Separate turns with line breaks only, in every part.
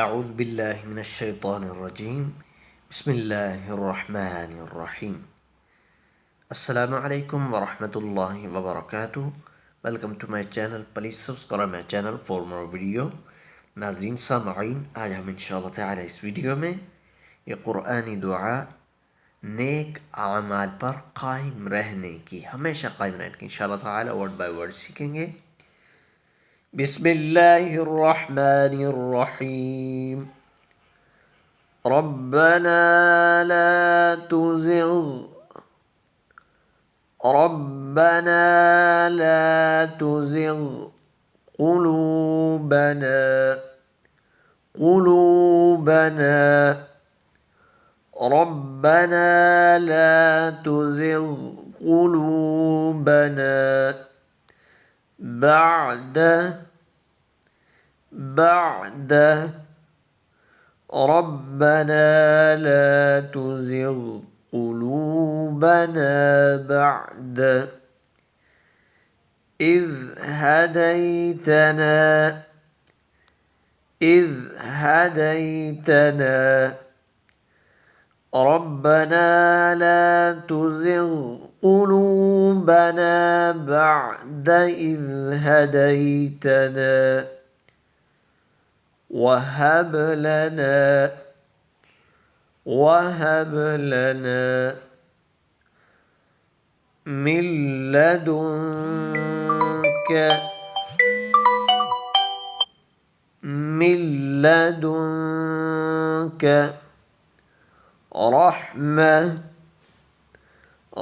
أعوذ بالله من الشيطان الرجيم. بسم الله الرحمن الرحيم. Assalamu alaikum wa rahmatullahi wa barakatuh. Welcome to my channel. Please subscribe my channel for more video. नाज़रीन सामईन, आज हम इंशाअल्लाह ताला इस वीडियो में ये कुरानी दुआ नेक आमाल पर कायम रहने की, हमेशा कायम रहने की इंशाअल्लाह ताला वर्ड बाय वर्ड सीखेंगे। बिस्मिल्लाहिर्रहमानिर्रहीम। रब्बना ला तुज़िग़ ربنا لا تزغ قلوبنا ربنا لا تزغ قلوبنا بعد ربنا لا تزغ قلوبنا بعد إذ هديتنا ربنا لا تزغ قلوبنا بعد إذ هديتنا وهب لنا من لدنك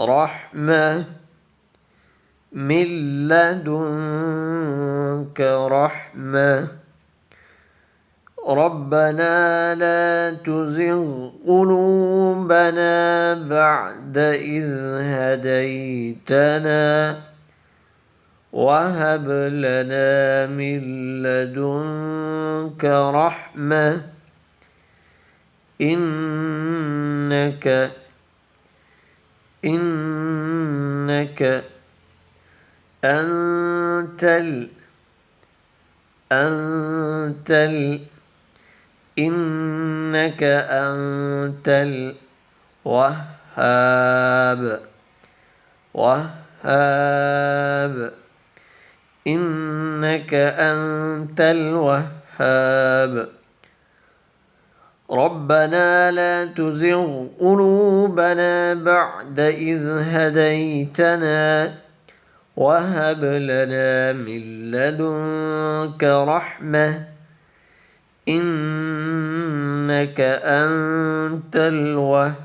رحمة من لدنك رحمة ربنا لا تزغ قلوبنا بعد إذ هديتنا وهب لنا من لدنك رحمة إنك أنت الوهاب إنك أنت الوهاب ربنا لا تزغ قلوبنا بعد إذ هديتنا وهب لنا من لدنك رحمة إنك أنت الوهاب